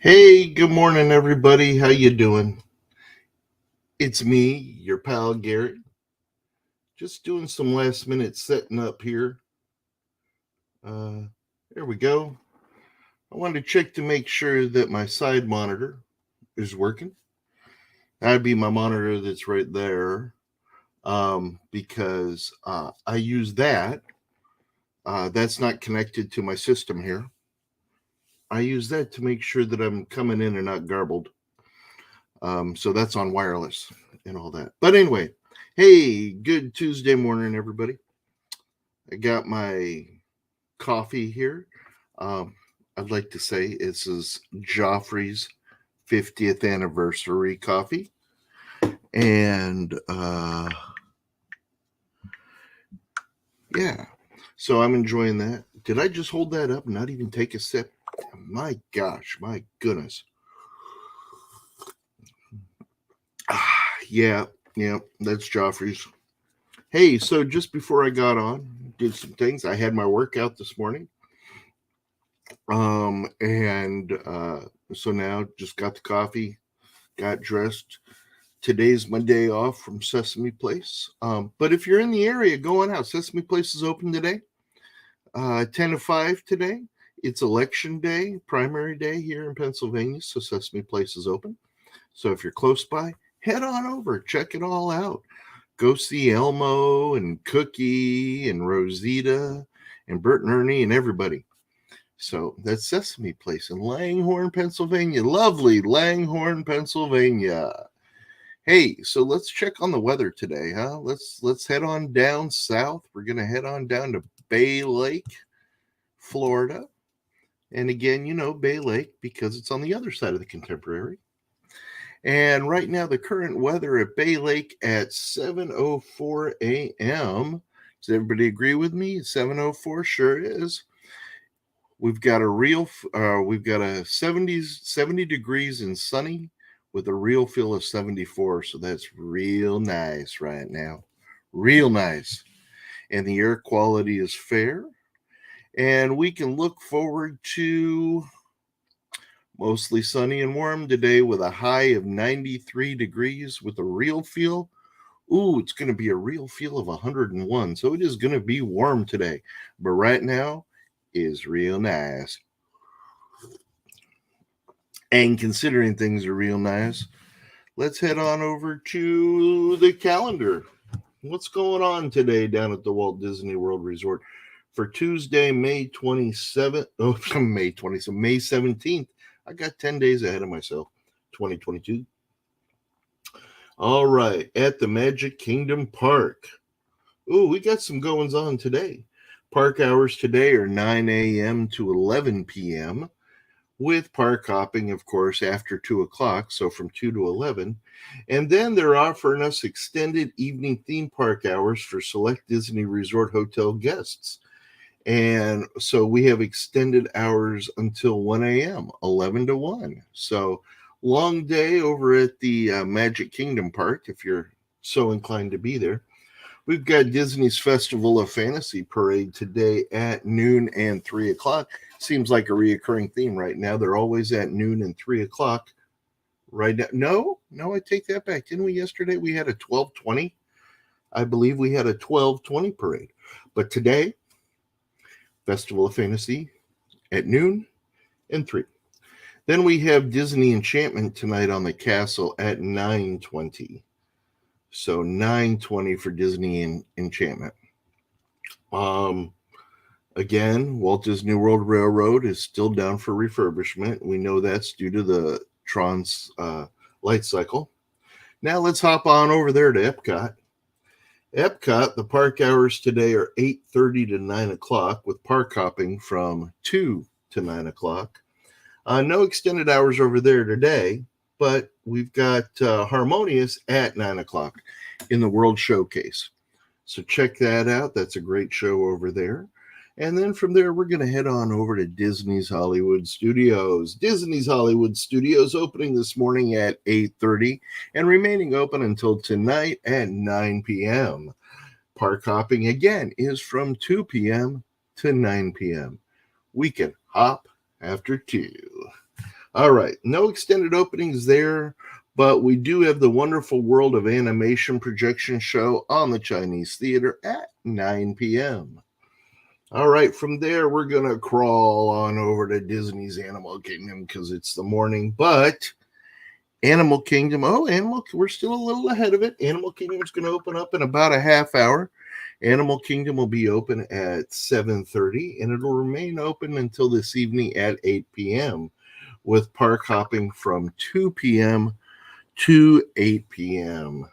Hey, good morning, everybody. How you doing? It's me, your pal Garrett. Just doing some last minute setting up here. Uh, there we go. I wanted to check to make sure that my side monitor is working. That'd be my monitor that's right there, because I use that. That's not connected to my system here. I use that to make sure that I'm coming in and not garbled. So that's on wireless and all that. But anyway, hey, good Tuesday morning, everybody. I got my coffee here. Um, I'd like to say this is Joffrey's 50th anniversary coffee. And yeah, so I'm enjoying that. Did I just hold that up and not even take a sip? My gosh, my goodness. Yeah, that's Joffrey's. Hey, so just before I got on, did some things. I had my workout this morning. And so now just got the coffee, got dressed. Today's my day off from Sesame Place. But if you're in the area, going out. Sesame Place is open today, 10 to 5 today. It's election day, primary day here in Pennsylvania, so Sesame Place is open. So if you're close by, head on over, check it all out. Go see Elmo and Cookie and Rosita and Bert and Ernie and everybody. So that's Sesame Place in Langhorne, Pennsylvania. Lovely Langhorne, Pennsylvania. Hey, so let's check on the weather today, huh? Let's head on down south. We're gonna head on down to Bay Lake, Florida. And again, Bay Lake because it's on the other side of the Contemporary. And right now, the current weather at Bay Lake at 7:04 a.m. Does everybody agree with me? 7:04 sure is. We've got a 70 degrees and sunny with a real feel of 74. So that's real nice right now. Real nice. And the air quality is fair. And we can look forward to mostly sunny and warm today with a high of 93 degrees with a real feel. Ooh, it's going to be a real feel of 101. So it is going to be warm today. But right now is real nice. And considering things are real nice, let's head on over to the calendar. What's going on today down at the Walt Disney World Resort for Tuesday, May 27th? Oh, May 27th, May 17th. I got 10 days ahead of myself, 2022. All right, at the Magic Kingdom Park. Ooh, we got some goings on today. Park hours today are 9 a.m. to 11 p.m. with park hopping, of course, after 2 o'clock, so from 2 to 11. And then they're offering us extended evening theme park hours for select Disney Resort Hotel guests. And so we have extended hours until 1 a.m., 11 to 1. So long day over at the Magic Kingdom Park, if you're so inclined to be there. We've got Disney's Festival of Fantasy Parade today at noon and 3 o'clock. Seems like a reoccurring theme right now. They're always at noon and 3 o'clock. Right now. No, I take that back. Didn't we yesterday? We had a 12:20. I believe we had a 12:20 parade. But today, Festival of Fantasy at noon and 3. Then we have Disney Enchantment tonight on the castle at 9:20. So 9:20 for Disney Enchantment. Again, Walt Disney World Railroad is still down for refurbishment. We know that's due to the Tron's light cycle. Now let's hop on over there to Epcot. Epcot, the park hours today are 8:30 to 9 o'clock with park hopping from 2 to 9 o'clock. No extended hours over there today, but we've got Harmonious at 9 o'clock in the World Showcase. So check that out. That's a great show over there. And then from there, we're going to head on over to Disney's Hollywood Studios. Disney's Hollywood Studios opening this morning at 8:30 and remaining open until tonight at 9 p.m. Park hopping again is from 2 p.m. to 9 p.m. We can hop after 2. All right, no extended openings there, but we do have the Wonderful World of Animation projection show on the Chinese Theater at 9 p.m. All right, from there, we're going to crawl on over to Disney's Animal Kingdom because it's the morning. But Animal Kingdom, we're still a little ahead of it. Animal Kingdom's going to open up in about a half hour. Animal Kingdom will be open at 7:30, and it'll remain open until this evening at 8 p.m., with park hopping from 2 p.m. to 8 p.m.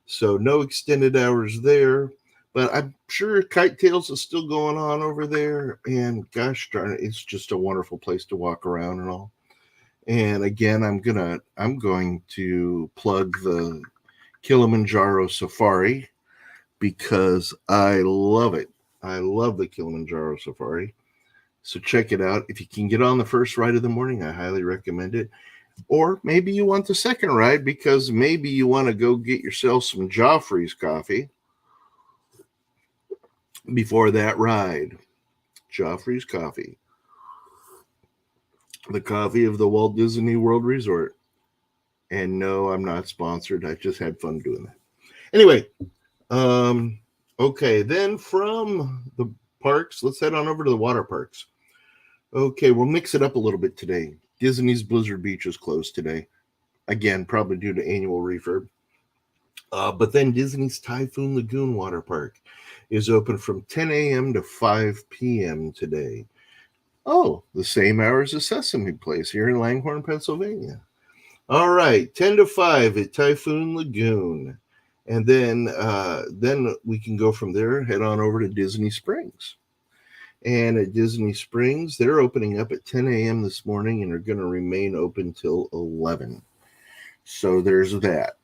So no extended hours there. But I'm sure Kite Tails is still going on over there. And gosh darn it, it's just a wonderful place to walk around and all. And again, I'm going to plug the Kilimanjaro Safari because I love it. I love the Kilimanjaro Safari. So check it out. If you can get on the first ride of the morning, I highly recommend it. Or maybe you want the second ride because maybe you want to go get yourself some Joffrey's coffee before that ride. Joffrey's coffee. The coffee of the Walt Disney World Resort. And no, I'm not sponsored. I just had fun doing that. Anyway, okay, then from the parks, let's head on over to the water parks. Okay, we'll mix it up a little bit today. Disney's Blizzard Beach is closed today. Again, probably due to annual refurb. But then Disney's Typhoon Lagoon Water Park is open from 10 a.m. to 5 p.m. today. Oh, the same hours as Sesame Place here in Langhorne, Pennsylvania. All right, 10 to 5 at Typhoon Lagoon. And then we can go from there, head on over to Disney Springs. And at Disney Springs, they're opening up at 10 a.m. this morning and are going to remain open till 11. So there's that.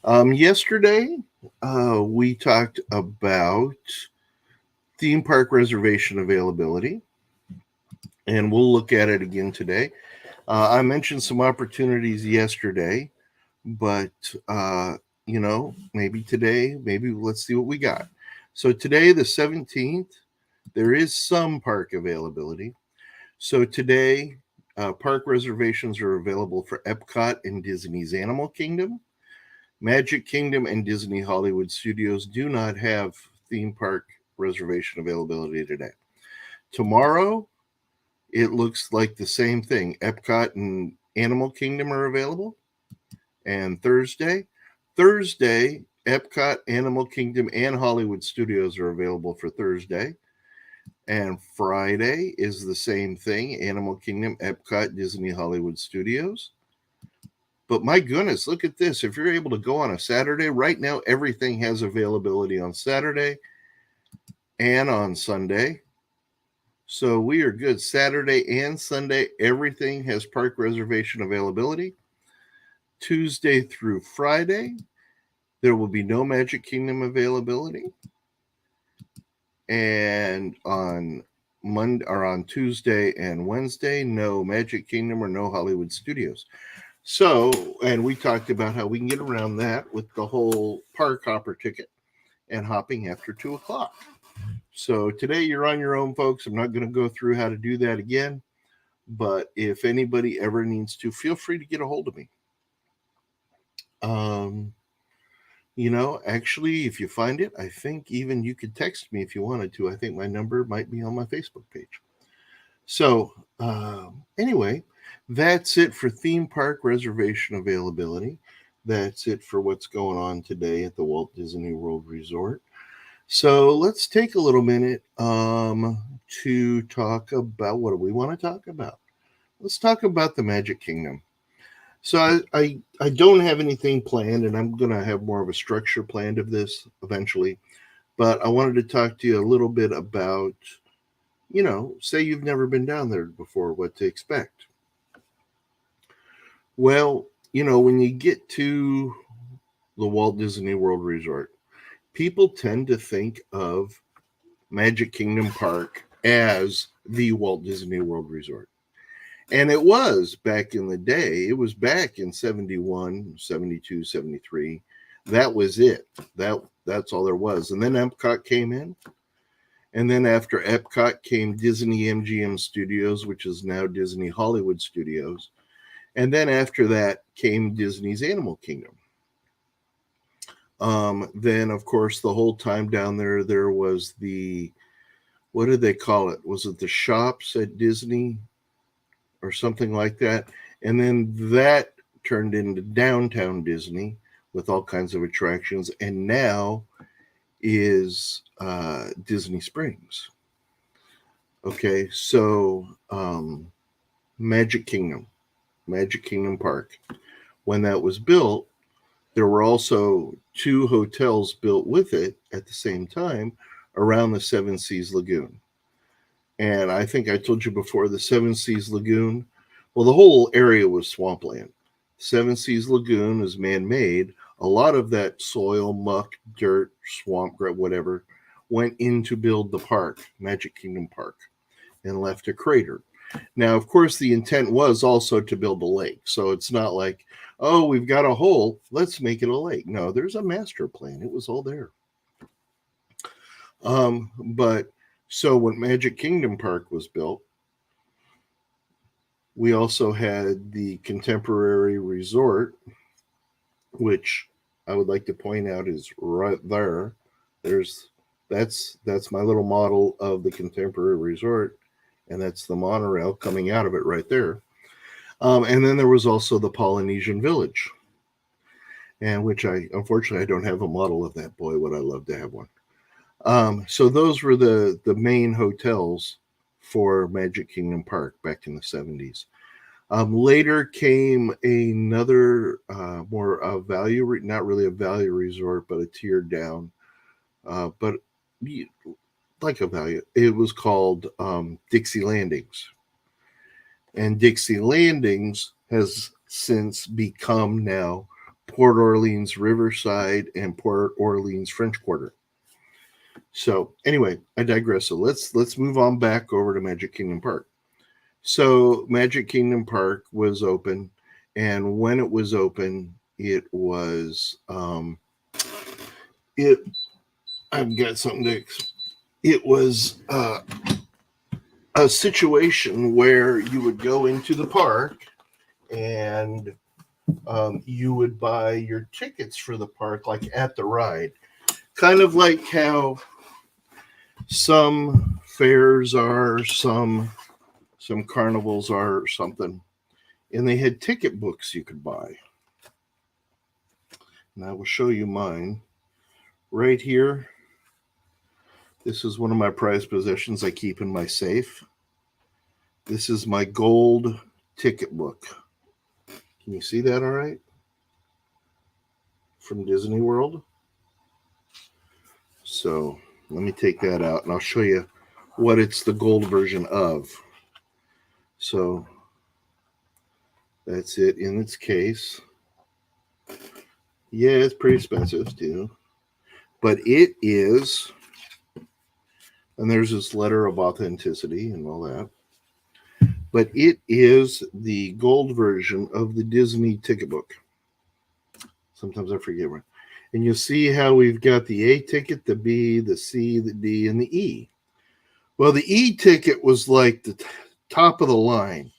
Yesterday, we talked about theme park reservation availability, and we'll look at it again today. I mentioned some opportunities yesterday, but, maybe today, maybe let's see what we got. So today, the 17th, there is some park availability. So today, park reservations are available for Epcot and Disney's Animal Kingdom. Magic Kingdom and Disney Hollywood Studios do not have theme park reservation availability today. Tomorrow, it looks like the same thing. Epcot and Animal Kingdom are available. And Thursday, Epcot, Animal Kingdom, and Hollywood Studios are available for Thursday. And Friday is the same thing. Animal Kingdom, Epcot, Disney Hollywood Studios. But my goodness, look at this. If you're able to go on a Saturday, right now everything has availability on Saturday and on Sunday. So we are good. Saturday and Sunday, everything has park reservation availability. Tuesday through Friday, there will be no Magic Kingdom availability. And on Monday or on Tuesday and Wednesday, no Magic Kingdom or no Hollywood Studios. So, and we talked about how we can get around that with the whole park hopper ticket and hopping after 2 o'clock. So today you're on your own, folks. I'm not going to go through how to do that again. But if anybody ever needs to, feel free to get a hold of me. Actually, if you find it, I think even you could text me if you wanted to. I think my number might be on my Facebook page. So, anyway, that's it for theme park reservation availability. That's it for what's going on today at the Walt Disney World Resort. So let's take a little minute to talk about what do we want to talk about. Let's talk about the Magic Kingdom. So I don't have anything planned, and I'm going to have more of a structure planned of this eventually. But I wanted to talk to you a little bit about, say you've never been down there before, what to expect. Well, when you get to the Walt Disney World Resort, people tend to think of Magic Kingdom Park as the Walt Disney World Resort. And it was back in the day. It was back in 71, 72, 73. That was it. That's all there was. And then Epcot came in. And then after Epcot came Disney MGM Studios, which is now Disney Hollywood Studios. And then after that came Disney's Animal Kingdom. Then, of course, the whole time down there was the, what did they call it? Was it the shops at Disney or something like that? And then that turned into Downtown Disney with all kinds of attractions. And now is Disney Springs. Okay, so Magic Kingdom Park. When that was built, there were also 2 hotels built with it at the same time around the Seven Seas Lagoon. And I think I told you before, the Seven Seas Lagoon, well, the whole area was swampland. Seven Seas Lagoon is man-made. A lot of that soil, muck, dirt, swamp, whatever, went in to build the park, Magic Kingdom Park, and left a crater. Now, of course, the intent was also to build a lake. So it's not like, oh, we've got a hole, let's make it a lake. No, there's a master plan. It was all there. But so when Magic Kingdom Park was built, we also had the Contemporary Resort, which I would like to point out is right there. That's my little model of the Contemporary Resort, and that's the monorail coming out of it right there. And then there was also the Polynesian Village, and which unfortunately I don't have a model of that. Boy, would I love to have one. So those were the main hotels for Magic Kingdom Park back in the 70s. Later came another more value, not really a value resort, but a tier down, but like a value. It was called Dixie Landings. And Dixie Landings has since become now Port Orleans Riverside and Port Orleans French Quarter. So anyway, I digress. So let's move on back over to Magic Kingdom Park. So Magic Kingdom Park was open, and when it was open, it was I've got something to. It was a situation where you would go into the park and you would buy your tickets for the park, like at the ride, kind of like how some fairs are, some carnivals are, or something, and they had ticket books you could buy. And I will show you mine right here. This is one of my prized possessions I keep in my safe. This is my gold ticket book. Can you see that all right? From Disney World. So let me take that out and I'll show you what it's the gold version of. So that's it in its case. Yeah, it's pretty expensive too. But it is, and there's this letter of authenticity and all that. But it is the gold version of the Disney ticket book. Sometimes I forget one. And you'll see how we've got the A ticket, the B, the C, the D, and the E. Well, the E ticket was like the top of the line.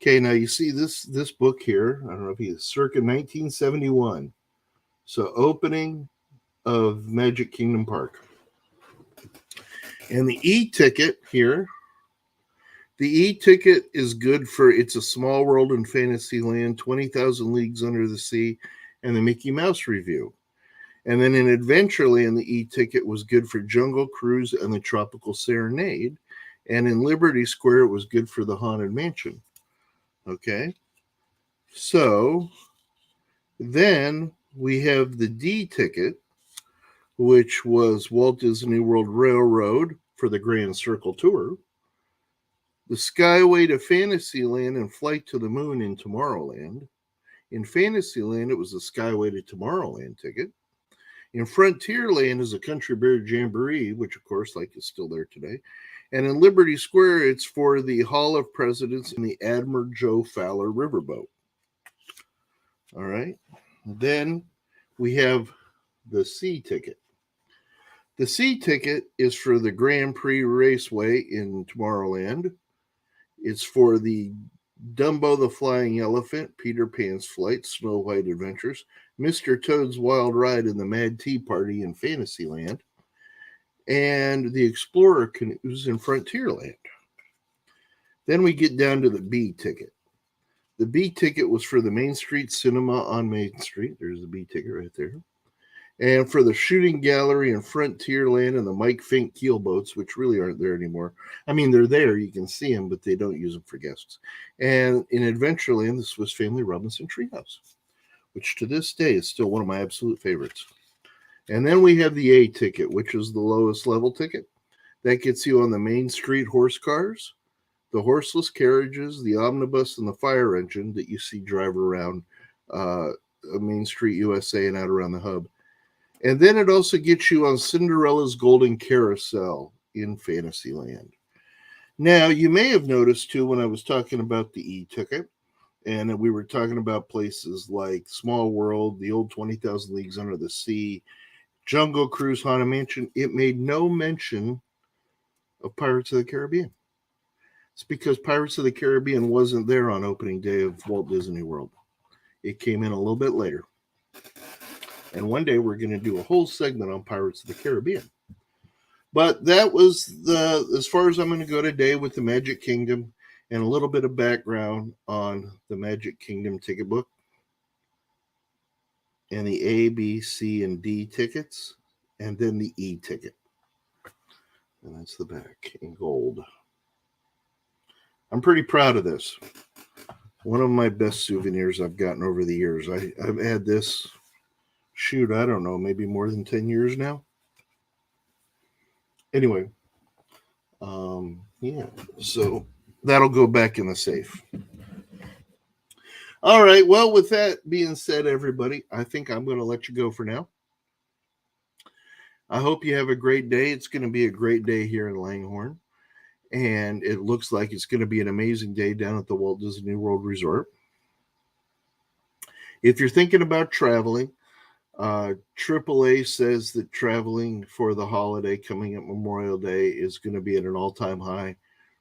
Okay, now you see this book here. I don't know if it's circa 1971. So opening of Magic Kingdom Park. And the E ticket here, the E ticket is good for It's a Small World in Fantasyland, 20,000 Leagues Under the Sea, and the Mickey Mouse Review. And then in Adventureland, the E ticket was good for Jungle Cruise and the Tropical Serenade. And in Liberty Square, it was good for the Haunted Mansion. Okay. So then we have the D ticket, which was Walt Disney World Railroad for the Grand Circle Tour, the Skyway to Fantasyland and Flight to the Moon in Tomorrowland. In Fantasyland, it was the Skyway to Tomorrowland ticket. In Frontierland is a Country Bear Jamboree, which of course, like, is still there today. And in Liberty Square, it's for the Hall of Presidents and the Admiral Joe Fowler Riverboat. All right. Then we have the C ticket. The C ticket is for the Grand Prix Raceway in Tomorrowland. It's for the Dumbo the Flying Elephant, Peter Pan's Flight, Snow White Adventures, Mr. Toad's Wild Ride in the Mad Tea Party in Fantasyland, and the Explorer Canoes in Frontierland. Then we get down to the B ticket. The B ticket was for the Main Street Cinema on Main Street. There's the B ticket right there. And for the Shooting Gallery in Frontierland and the Mike Fink keelboats, which really aren't there anymore. I mean, they're there, you can see them, but they don't use them for guests. And in Adventureland, the Swiss Family Robinson Treehouse, which to this day is still one of my absolute favorites. And then we have the A ticket, which is the lowest level ticket. That gets you on the Main Street horse cars, the horseless carriages, the omnibus, and the fire engine that you see drive around Main Street USA and out around the hub. And then it also gets you on Cinderella's Golden Carousel in Fantasyland. Now, you may have noticed, too, when I was talking about the e-ticket, and we were talking about places like Small World, the old 20,000 Leagues Under the Sea, Jungle Cruise, Haunted Mansion, it made no mention of Pirates of the Caribbean. It's because Pirates of the Caribbean wasn't there on opening day of Walt Disney World. It came in a little bit later. And one day we're going to do a whole segment on Pirates of the Caribbean. But that was as far as I'm going to go today with the Magic Kingdom and a little bit of background on the Magic Kingdom ticket book and the A, B, C, and D tickets, and then the E ticket. And that's the back in gold. I'm pretty proud of this. One of my best souvenirs I've gotten over the years. I've had this, I don't know, maybe more than 10 years now. Anyway, yeah, so that'll go back in the safe. All right, well, with that being said, everybody, I think I'm going to let you go for now. I hope you have a great day. It's going to be a great day here in Langhorne, and it looks like it's going to be an amazing day down at the Walt Disney World Resort. If you're thinking about traveling, AAA says that traveling for the holiday coming up Memorial Day is going to be at an all-time high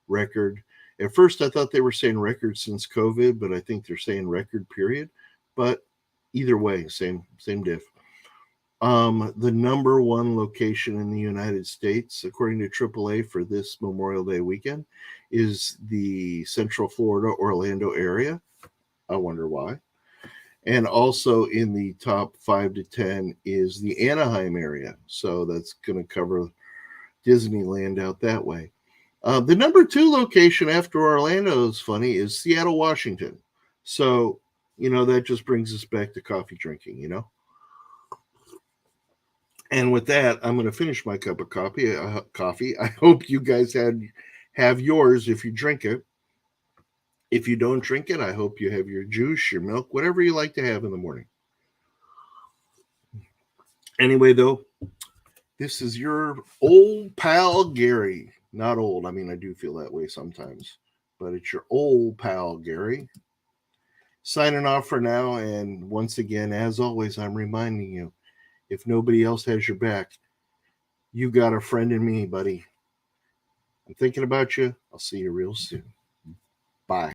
record. At first, I thought they were saying record since COVID, but I think they're saying record period. But either way, same diff. The number one location in the United States, according to AAA for this Memorial Day weekend, is the Central Florida, Orlando area. I wonder why. And also in the top 5 to 10 is the Anaheim area. So that's going to cover Disneyland out that way. The number 2 location after Orlando is funny is Seattle, Washington. So, that just brings us back to coffee drinking, And with that, I'm going to finish my cup of coffee. I hope you guys have yours if you drink it. If you don't drink it, I hope you have your juice, your milk, whatever you like to have in the morning. Anyway, though, this is your old pal, Gary. Not old. I mean, I do feel that way sometimes. But it's your old pal, Gary. Signing off for now. And once again, as always, I'm reminding you, if nobody else has your back, you got a friend in me, buddy. I'm thinking about you. I'll see you real soon.